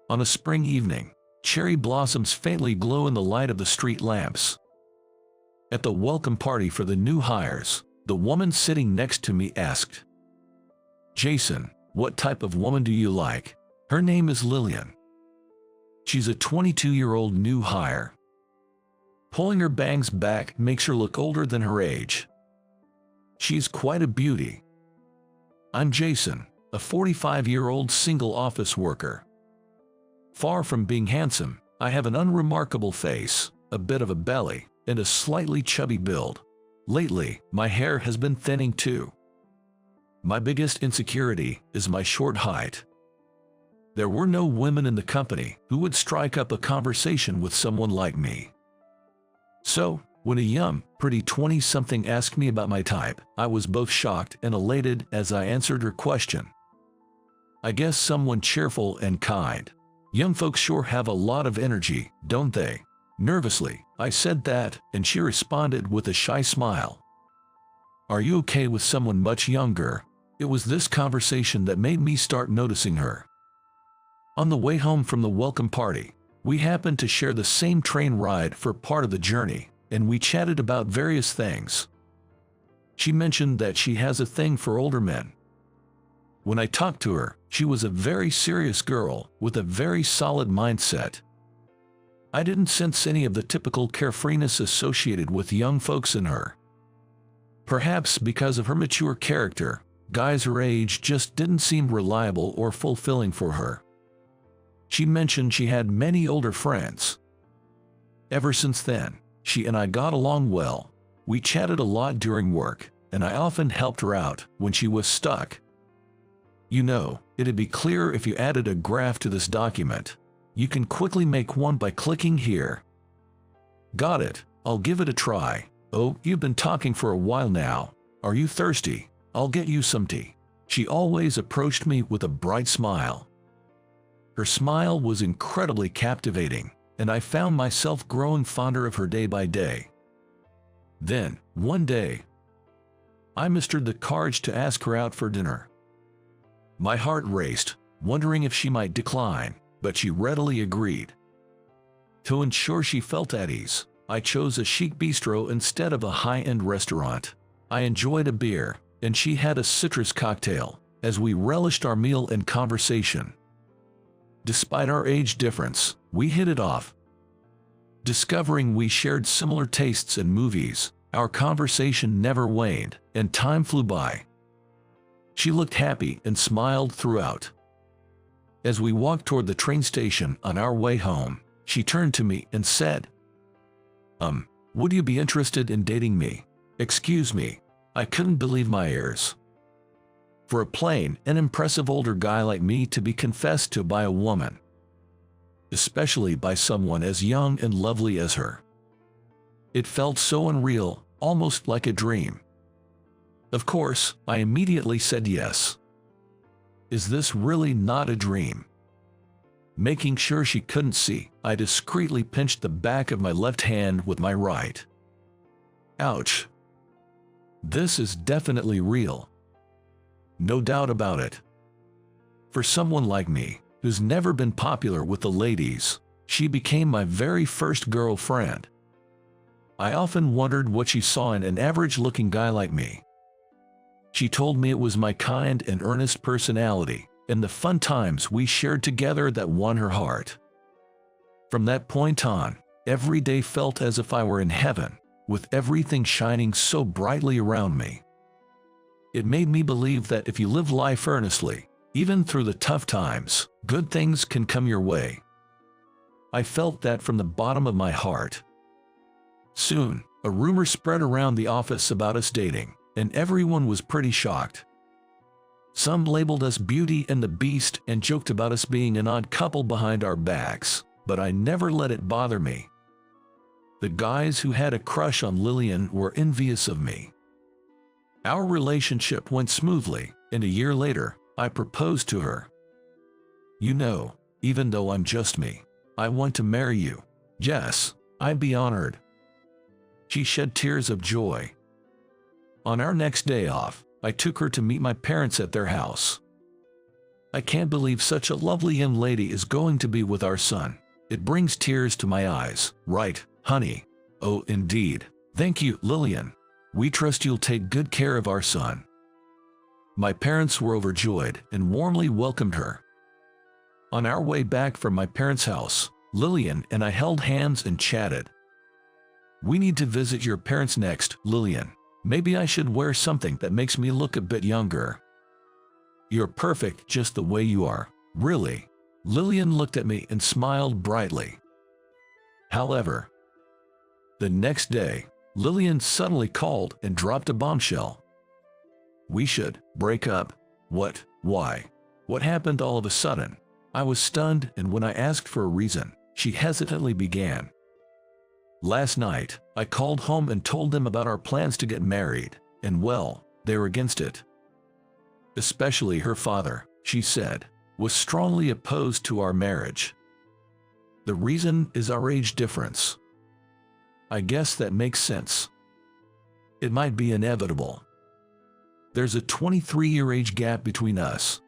On a spring evening, cherry blossoms faintly glow in the light of the street lamps. At the welcome party for the new hires, the woman sitting next to me asked, "Jason, what type of woman do you like?" Her name is Lillian. She's a 22-year-old new hire. Pulling her bangs back makes her look older than her age. She's quite a beauty. I'm Jason, a 45-year-old single office worker. Far from being handsome, I have an unremarkable face, a bit of a belly, and a slightly chubby build. Lately, my hair has been thinning too. My biggest insecurity is my short height. There were no women in the company who would strike up a conversation with someone like me. So, when a young, pretty 20-something asked me about my type, I was both shocked and elated as I answered her question. I guess someone cheerful and kind. Young folks sure have a lot of energy, don't they? Nervously, I said that, and she responded with a shy smile. Are you okay with someone much younger? It was this conversation that made me start noticing her. On the way home from the welcome party, we happened to share the same train ride for part of the journey, and we chatted about various things. She mentioned that she has a thing for older men. When I talked to her, she was a very serious girl with a very solid mindset. I didn't sense any of the typical carefreeness associated with young folks in her. Perhaps because of her mature character, guys her age just didn't seem reliable or fulfilling for her. She mentioned she had many older friends. Ever since then, she and I got along well. We chatted a lot during work, and I often helped her out when she was stuck. You know, it'd be clearer if you added a graph to this document. You can quickly make one by clicking here. Got it, I'll give it a try. Oh, you've been talking for a while now. Are you thirsty? I'll get you some tea. She always approached me with a bright smile. Her smile was incredibly captivating, and I found myself growing fonder of her day by day. Then, one day, I mustered the courage to ask her out for dinner. My heart raced, wondering if she might decline, but she readily agreed. To ensure she felt at ease, I chose a chic bistro instead of a high-end restaurant. I enjoyed a beer, and she had a citrus cocktail, as we relished our meal and conversation. Despite our age difference, we hit it off. Discovering we shared similar tastes in movies, our conversation never waned, and time flew by. She looked happy and smiled throughout. As we walked toward the train station on our way home, she turned to me and said, would you be interested in dating me? Excuse me, I couldn't believe my ears. For a plain and impressive older guy like me to be confessed to by a woman, especially by someone as young and lovely as her. It felt so unreal, almost like a dream. Of course, I immediately said yes. Is this really not a dream? Making sure she couldn't see, I discreetly pinched the back of my left hand with my right. Ouch. This is definitely real. No doubt about it. For someone like me, who's never been popular with the ladies, she became my very first girlfriend. I often wondered what she saw in an average-looking guy like me. She told me it was my kind and earnest personality, and the fun times we shared together that won her heart. From that point on, every day felt as if I were in heaven, with everything shining so brightly around me. It made me believe that if you live life earnestly, even through the tough times, good things can come your way. I felt that from the bottom of my heart. Soon, a rumor spread around the office about us dating, and everyone was pretty shocked. Some labeled us Beauty and the Beast and joked about us being an odd couple behind our backs, but I never let it bother me. The guys who had a crush on Lillian were envious of me. Our relationship went smoothly, and a year later, I proposed to her. You know, even though I'm just me, I want to marry you. Yes, I'd be honored. She shed tears of joy. On our next day off, I took her to meet my parents at their house. I can't believe such a lovely young lady is going to be with our son. It brings tears to my eyes, right, honey? Oh, indeed. Thank you, Lillian. We trust you'll take good care of our son." My parents were overjoyed and warmly welcomed her. On our way back from my parents' house, Lillian and I held hands and chatted. "We need to visit your parents next, Lillian. Maybe I should wear something that makes me look a bit younger." "You're perfect just the way you are, really." Lillian looked at me and smiled brightly. However, the next day, Lillian suddenly called and dropped a bombshell. "We should break up." "What? Why? What happened all of a sudden?" I was stunned, and when I asked for a reason, she hesitantly began. "Last night, I called home and told them about our plans to get married, and well, they were against it. Especially her father," she said, "was strongly opposed to our marriage. The reason is our age difference. I guess that makes sense. It might be inevitable. There's a 23-year age gap between us.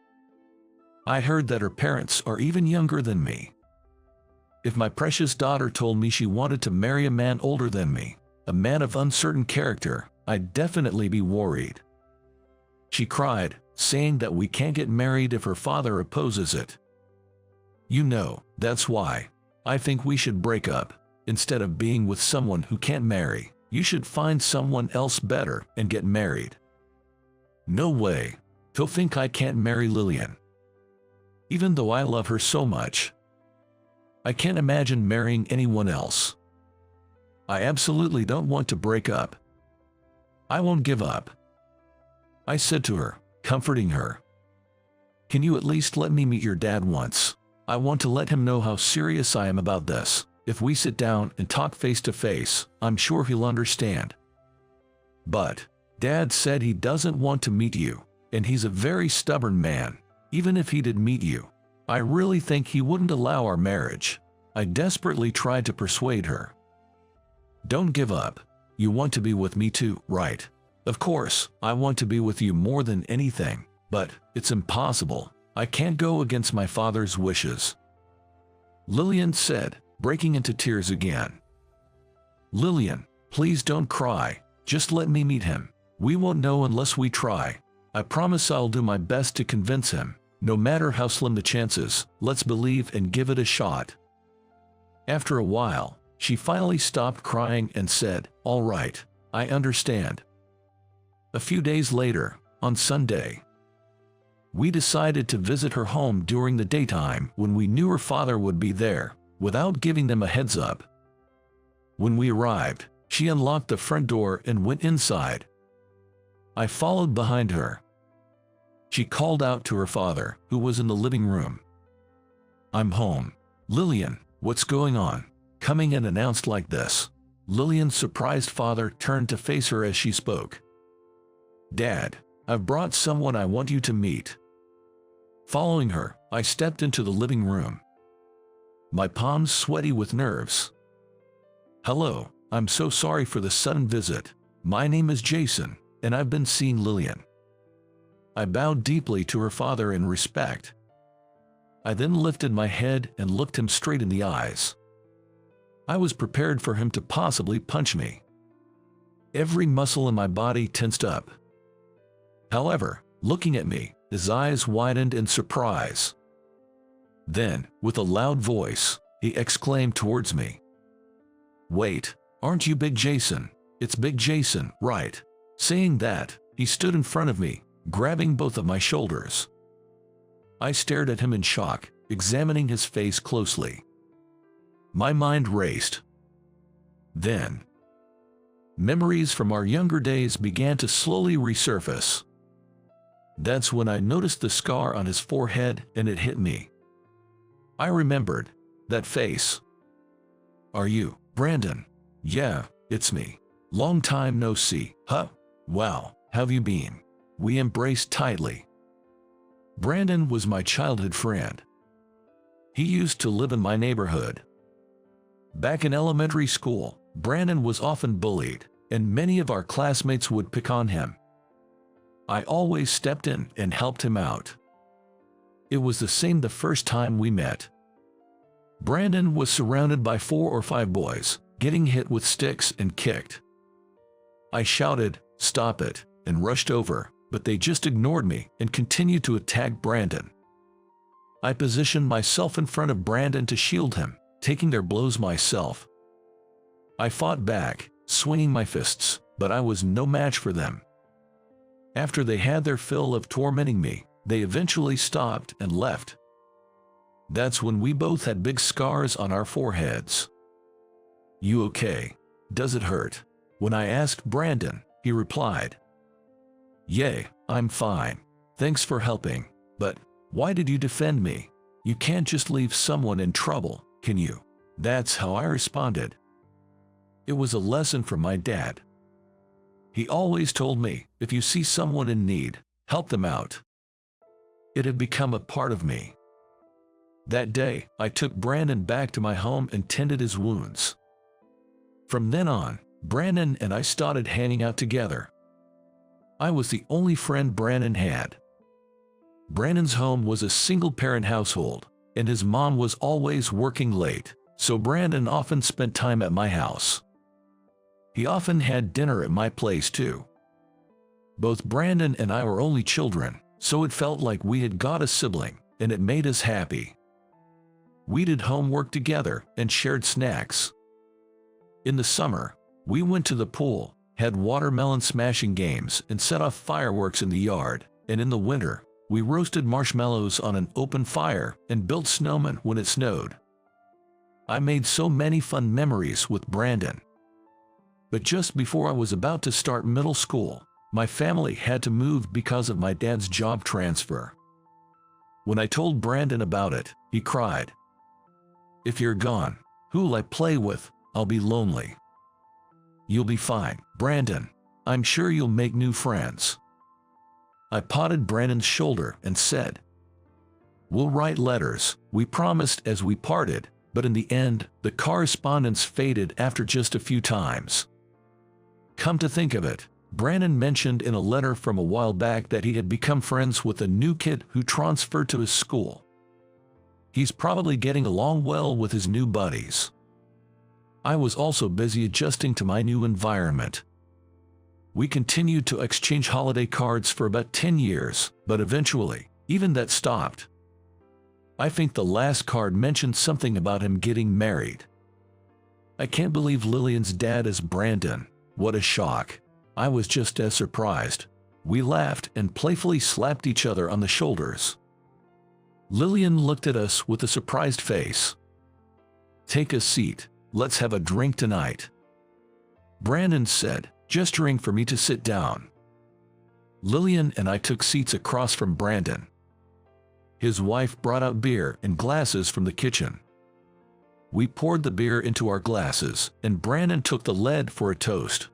I heard that her parents are even younger than me. If my precious daughter told me she wanted to marry a man older than me, a man of uncertain character, I'd definitely be worried." She cried, saying that we can't get married if her father opposes it. "You know, that's why I think we should break up. Instead of being with someone who can't marry, you should find someone else better and get married." "No way. He'll think I can't marry Lillian. Even though I love her so much, I can't imagine marrying anyone else. I absolutely don't want to break up. I won't give up," I said to her, comforting her. "Can you at least let me meet your dad once? I want to let him know how serious I am about this. If we sit down and talk face to face, I'm sure he'll understand." "But Dad said he doesn't want to meet you, and he's a very stubborn man. Even if he did meet you, I really think he wouldn't allow our marriage." I desperately tried to persuade her. "Don't give up. You want to be with me too, right? Of course, I want to be with you more than anything, but it's impossible. I can't go against my father's wishes," Lillian said, breaking into tears again. "Lillian, please don't cry. Just let me meet him. We won't know unless we try. I promise I'll do my best to convince him. No matter how slim the chances, let's believe and give it a shot." After a while, she finally stopped crying and said, "All right, I understand." A few days later, on Sunday, we decided to visit her home during the daytime when we knew her father would be there, without giving them a heads up. When we arrived, she unlocked the front door and went inside. I followed behind her. She called out to her father, who was in the living room. "I'm home." "Lillian, what's going on?" Coming and announced like this, Lillian's surprised father turned to face her as she spoke. "Dad, I've brought someone I want you to meet." Following her, I stepped into the living room, my palms sweaty with nerves. "Hello, I'm so sorry for the sudden visit. My name is Jason, and I've been seeing Lillian." I bowed deeply to her father in respect. I then lifted my head and looked him straight in the eyes. I was prepared for him to possibly punch me. Every muscle in my body tensed up. However, looking at me, his eyes widened in surprise. Then, with a loud voice, he exclaimed towards me, "Wait, aren't you Big Jason? It's Big Jason, right?" Saying that, he stood in front of me, grabbing both of my shoulders. I stared at him in shock, examining his face closely. My mind raced. Then, memories from our younger days began to slowly resurface. That's when I noticed the scar on his forehead, and it hit me. I remembered that face. "Are you Brandon?" "Yeah, it's me. Long time no see, huh? Wow, how've you been?" We embraced tightly. Brandon was my childhood friend. He used to live in my neighborhood. Back in elementary school, Brandon was often bullied, and many of our classmates would pick on him. I always stepped in and helped him out. It was the same the first time we met. Brandon was surrounded by 4 or 5 boys, getting hit with sticks and kicked. I shouted, "Stop it," and rushed over, but they just ignored me and continued to attack Brandon. I positioned myself in front of Brandon to shield him, taking their blows myself. I fought back, swinging my fists, but I was no match for them. After they had their fill of tormenting me, they eventually stopped and left. That's when we both had big scars on our foreheads. "You okay? Does it hurt?" When I asked Brandon, he replied, "Yeah, I'm fine. Thanks for helping. But why did you defend me? You can't just leave someone in trouble, can you?" That's how I responded. It was a lesson from my dad. He always told me, if you see someone in need, help them out. It had become a part of me. That day, I took Brandon back to my home and tended his wounds. From then on, Brandon and I started hanging out together. I was the only friend Brandon had. Brandon's home was a single-parent household, and his mom was always working late, so Brandon often spent time at my house. He often had dinner at my place too. Both Brandon and I were only children, so it felt like we had got a sibling, and it made us happy. We did homework together and shared snacks. In the summer, we went to the pool, had watermelon smashing games, and set off fireworks in the yard, and in the winter, we roasted marshmallows on an open fire and built snowmen when it snowed. I made so many fun memories with Brandon. But just before I was about to start middle school, my family had to move because of my dad's job transfer. When I told Brandon about it, he cried, "If you're gone, who'll I play with? I'll be lonely." "You'll be fine, Brandon. I'm sure you'll make new friends." I patted Brandon's shoulder and said, "We'll write letters, we promised as we parted," but in the end, the correspondence faded after just a few times. Come to think of it, Brandon mentioned in a letter from a while back that he had become friends with a new kid who transferred to his school. He's probably getting along well with his new buddies. I was also busy adjusting to my new environment. We continued to exchange holiday cards for about 10 years, but eventually, even that stopped. I think the last card mentioned something about him getting married. I can't believe Lillian's dad is Brandon. What a shock. I was just as surprised. We laughed and playfully slapped each other on the shoulders. Lillian looked at us with a surprised face. "Take a seat. Let's have a drink tonight," Brandon said, gesturing for me to sit down. Lillian and I took seats across from Brandon. His wife brought out beer and glasses from the kitchen. We poured the beer into our glasses, and Brandon took the lead for a toast.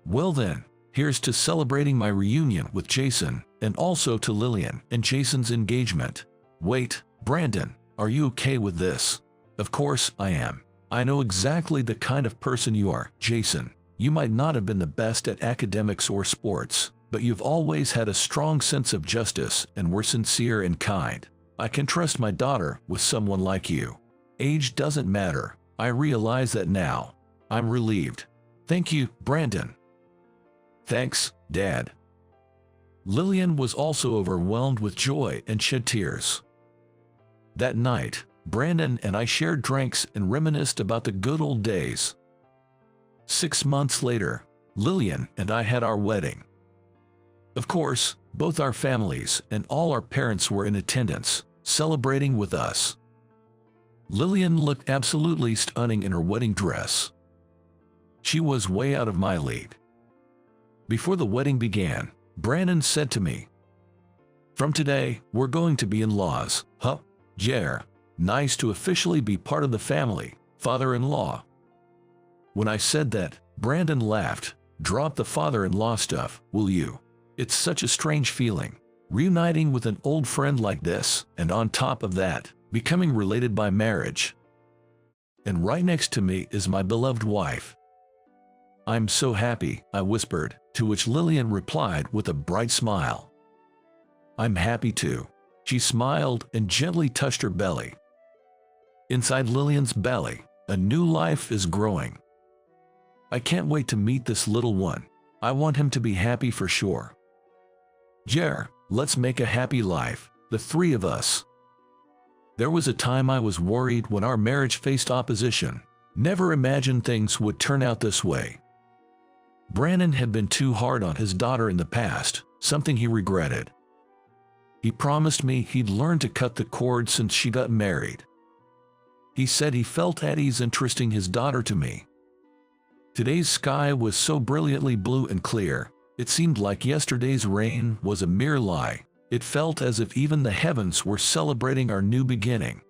"Well then, here's to celebrating my reunion with Jason, and also to Lillian and Jason's engagement." "Wait, Brandon, are you okay with this?" "Of course I am. I know exactly the kind of person you are, Jason. You might not have been the best at academics or sports, but you've always had a strong sense of justice and were sincere and kind. I can trust my daughter with someone like you. Age doesn't matter. I realize that now. I'm relieved. Thank you, Brandon." "Thanks, Dad." Lillian was also overwhelmed with joy and shed tears. That night, Brandon and I shared drinks and reminisced about the good old days. 6 months later, Lillian and I had our wedding. Of course, both our families and all our parents were in attendance, celebrating with us. Lillian looked absolutely stunning in her wedding dress. She was way out of my league. Before the wedding began, Brandon said to me, "From today, we're going to be in-laws, huh? Yeah. Nice to officially be part of the family, father-in-law." When I said that, Brandon laughed. "Drop the father-in-law stuff, will you? It's such a strange feeling, reuniting with an old friend like this, and on top of that, becoming related by marriage. And right next to me is my beloved wife." "I'm so happy," I whispered, to which Lillian replied with a bright smile. "I'm happy too." She smiled and gently touched her belly. Inside Lillian's belly, a new life is growing. I can't wait to meet this little one. I want him to be happy for sure. Jer, let's make a happy life, the three of us. There was a time I was worried when our marriage faced opposition. Never imagined things would turn out this way. Brandon had been too hard on his daughter in the past, something he regretted. He promised me he'd learn to cut the cord since she got married. He said he felt at ease entrusting his daughter to me. Today's sky was so brilliantly blue and clear, it seemed like yesterday's rain was a mere lie. It felt as if even the heavens were celebrating our new beginning.